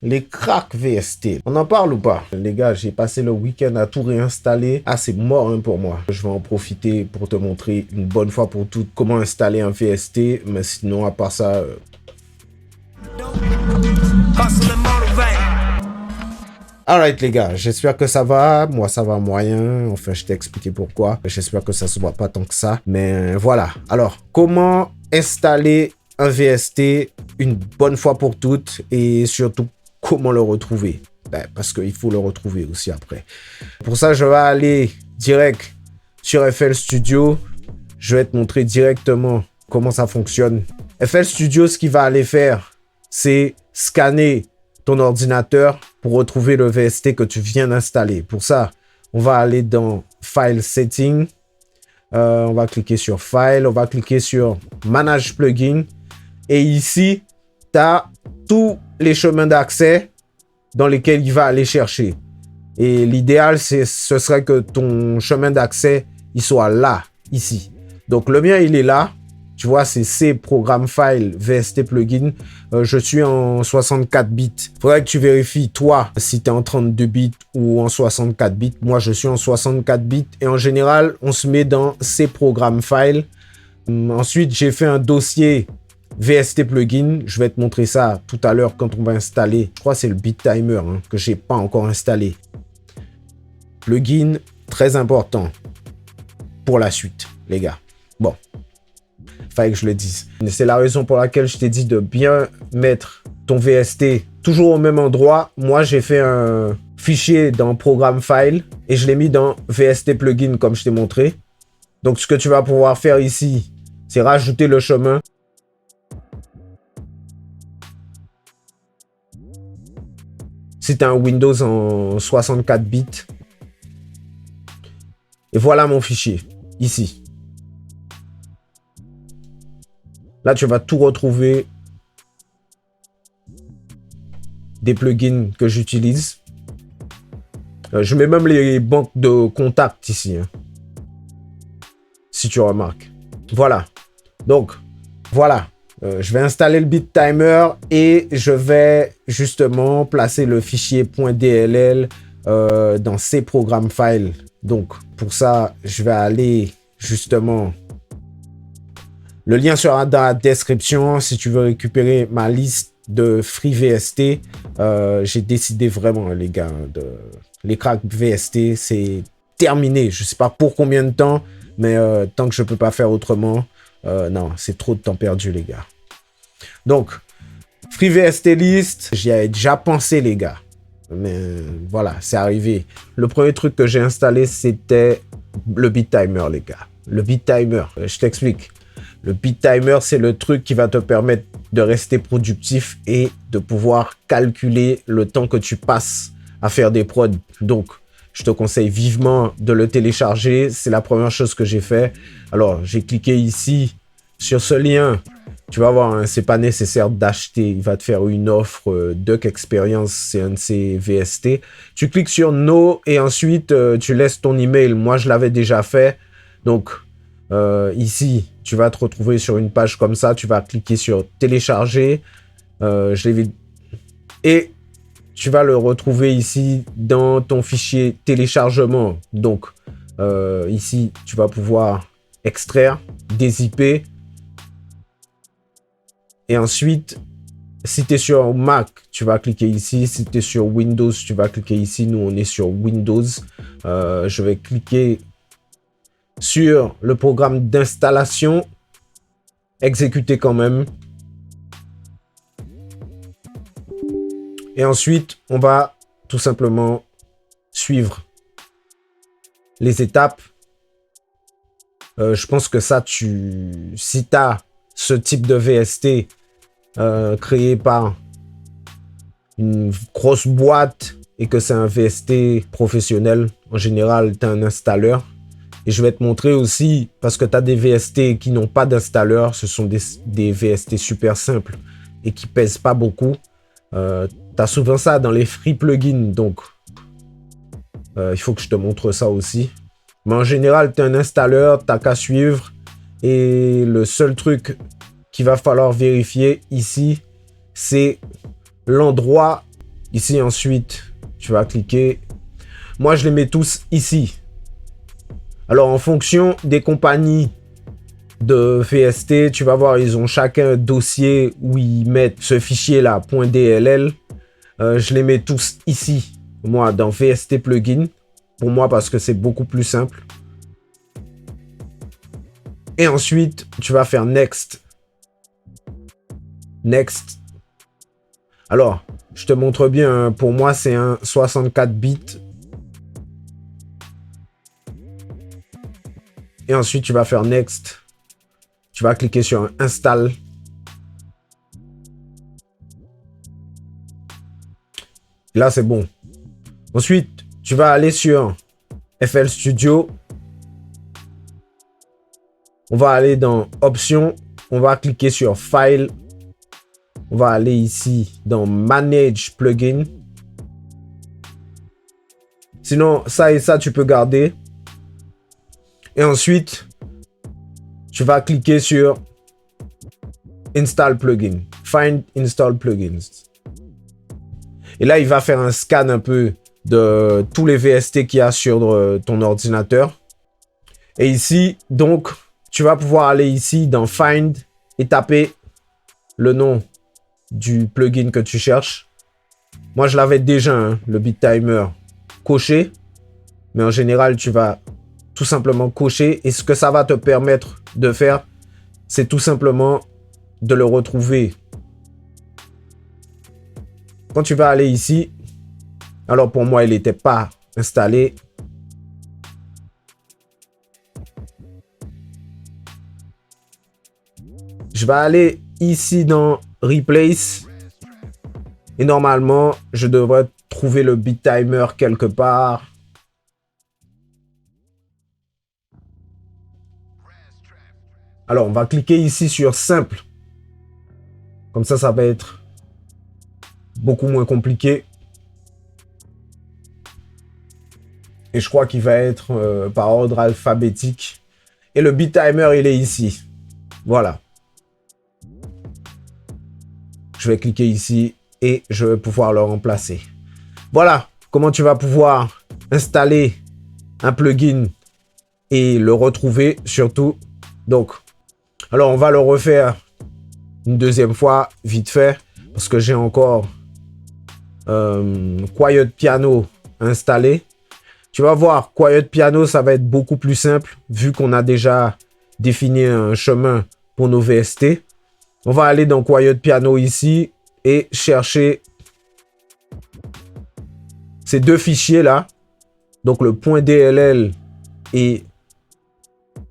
Les cracks VST, on en parle ou pas? Les gars, j'ai passé le week-end à tout réinstaller. Ah, c'est mort hein, pour moi. Je vais en profiter pour te montrer une bonne fois pour toutes comment installer un VST. Mais sinon, à part ça... Alright les gars, j'espère que ça va. Moi, ça va moyen. Enfin, je t'ai expliqué pourquoi. J'espère que ça se voit pas tant que ça. Mais voilà. Alors, comment installer un VST une bonne fois pour toutes et surtout comment le retrouver? Parce qu'il faut le retrouver aussi après. Pour ça, je vais aller direct sur FL Studio. Je vais te montrer directement comment ça fonctionne. FL Studio, ce qu'il va aller faire, c'est scanner ton ordinateur pour retrouver le VST que tu viens d'installer. Pour ça, on va aller dans File Setting. On va cliquer sur File. On va cliquer sur Manage Plugin. Et ici, tu as tous les chemins d'accès dans lesquels il va aller chercher. Et l'idéal, ce serait que ton chemin d'accès, il soit là, ici. Donc, le mien, il est là. Tu vois, c'est C Program File VST Plugin. Je suis en 64 bits. Il faudrait que tu vérifies, toi, si tu es en 32 bits ou en 64 bits. Moi, je suis en 64 bits. Et en général, on se met dans C Program File. Ensuite, j'ai fait un dossier VST Plugin. Je vais te montrer ça tout à l'heure quand on va installer. Je crois que c'est le BitTimer hein, que je n'ai pas encore installé. Plugin, très important pour la suite, les gars. Bon. Fallait que je le dise. C'est la raison pour laquelle je t'ai dit de bien mettre ton VST toujours au même endroit. Moi, j'ai fait un fichier dans Program File et je l'ai mis dans VST Plugin comme je t'ai montré. Donc, ce que tu vas pouvoir faire ici, c'est rajouter le chemin. Si tu as un Windows en 64 bits. Et voilà mon fichier, ici. Là, tu vas tout retrouver des plugins que j'utilise. Je mets même les banques de contacts ici. Hein, si tu remarques. Voilà. Donc, voilà. Je vais installer le BitTimer et je vais justement placer le fichier .dll dans ces programmes files. Donc, pour ça, je vais aller justement... Le lien sera dans la description si tu veux récupérer ma liste de FreeVST. J'ai décidé vraiment, les gars, les cracks VST, c'est terminé. Je ne sais pas pour combien de temps, mais tant que je ne peux pas faire autrement, non, c'est trop de temps perdu, les gars. Donc, FreeVST list, j'y avais déjà pensé, les gars. Mais voilà, c'est arrivé. Le premier truc que j'ai installé, c'était le BitTimer, les gars. Le BitTimer, je t'explique. Le BitTimer, c'est le truc qui va te permettre de rester productif et de pouvoir calculer le temps que tu passes à faire des prods. Donc, je te conseille vivement de le télécharger. C'est la première chose que j'ai fait. Alors, j'ai cliqué ici sur ce lien. Tu vas voir, hein, c'est pas nécessaire d'acheter. Il va te faire une offre Duck Experience, c'est un de ces VST. Tu cliques sur No et ensuite, tu laisses ton email. Moi, je l'avais déjà fait. Donc, ici, tu vas te retrouver sur une page comme ça. Tu vas cliquer sur télécharger. Et tu vas le retrouver ici dans ton fichier téléchargement. Donc, ici, tu vas pouvoir extraire des IP. Et ensuite, si tu es sur Mac, tu vas cliquer ici. Si tu es sur Windows, tu vas cliquer ici. Nous, on est sur Windows. Je vais cliquer sur le programme d'installation. Exécuter quand même. Et ensuite, on va tout simplement suivre les étapes. Je pense que ça, si tu as ce type de VST créé par une grosse boîte et que c'est un VST professionnel, en général, tu as un installeur. Et je vais te montrer aussi, parce que tu as des VST qui n'ont pas d'installeur, ce sont des VST super simples et qui pèsent pas beaucoup. Tu as souvent ça dans les free plugins, donc il faut que je te montre ça aussi. Mais en général, tu as un installeur, tu n'as qu'à suivre. Et le seul truc qu'il va falloir vérifier ici, c'est l'endroit Ici, ensuite, tu vas cliquer. Moi, je les mets tous ici. Alors, en fonction des compagnies de VST, tu vas voir, ils ont chacun un dossier où ils mettent ce fichier-là, .dll. Je les mets tous ici, moi, dans VST Plugin. Pour moi, parce que c'est beaucoup plus simple. Et ensuite, tu vas faire Next. Next. Alors, je te montre bien, hein, pour moi, c'est un 64 bits. Et ensuite, tu vas faire Next. Tu vas cliquer sur Install. Là, c'est bon. Ensuite, tu vas aller sur FL Studio. On va aller dans Options. On va cliquer sur File. On va aller ici dans Manage Plugin. Sinon, ça et ça, tu peux garder. Et ensuite, tu vas cliquer sur Install Plugin. Find Install Plugins. Et là, il va faire un scan un peu de tous les VST qu'il y a sur ton ordinateur. Et ici, donc, tu vas pouvoir aller ici dans Find et taper le nom du plugin que tu cherches. Moi, je l'avais déjà, hein, le BitTimer, coché. Mais en général, tu vas tout simplement cocher. Et ce que ça va te permettre de faire, c'est tout simplement de le retrouver. Quand tu vas aller ici, alors pour moi, il n'était pas installé. Je vais aller ici dans Replace. Et normalement, je devrais trouver le BitTimer quelque part. Alors, on va cliquer ici sur Simple. Comme ça, ça va être beaucoup moins compliqué. Et je crois qu'il va être par ordre alphabétique. Et le BitTimer, il est ici. Voilà. Je vais cliquer ici et je vais pouvoir le remplacer. Voilà comment tu vas pouvoir installer un plugin et le retrouver surtout. Donc, alors on va le refaire une deuxième fois vite fait parce que j'ai encore Quiet Piano installé. Tu vas voir, Quiet Piano, ça va être beaucoup plus simple vu qu'on a déjà défini un chemin pour nos VST. On va aller dans Quiet Piano ici et chercher ces deux fichiers là. Donc le .dll et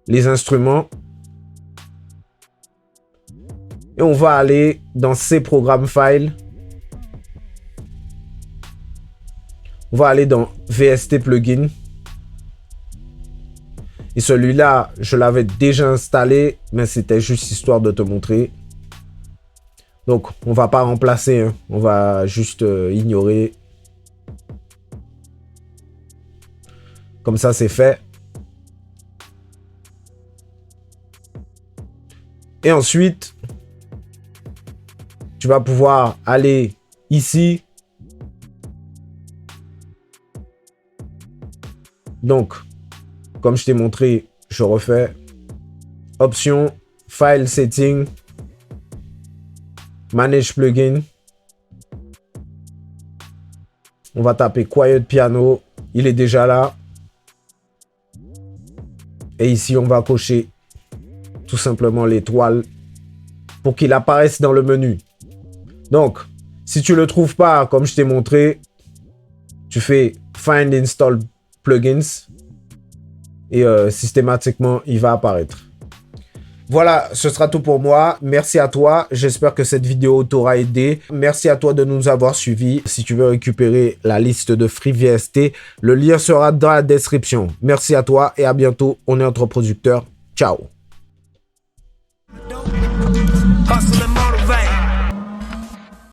les instruments. Et on va aller dans ces programmes files. On va aller dans VST Plugin. Et celui-là, je l'avais déjà installé, mais c'était juste histoire de te montrer. Donc, on va pas remplacer, hein. On va juste ignorer. Comme ça, c'est fait. Et ensuite, tu vas pouvoir aller ici. Donc, comme je t'ai montré, je refais. Options, File Setting, Manage Plugin. On va taper Quiet Piano. Il est déjà là. Et ici, on va cocher tout simplement l'étoile pour qu'il apparaisse dans le menu. Donc, si tu ne le trouves pas, comme je t'ai montré, tu fais Find Install Plugins et systématiquement, il va apparaître. Voilà, ce sera tout pour moi. Merci à toi. J'espère que cette vidéo t'aura aidé. Merci à toi de nous avoir suivis. Si tu veux récupérer la liste de FreeVST, le lien sera dans la description. Merci à toi et à bientôt. On est entre producteurs. Ciao.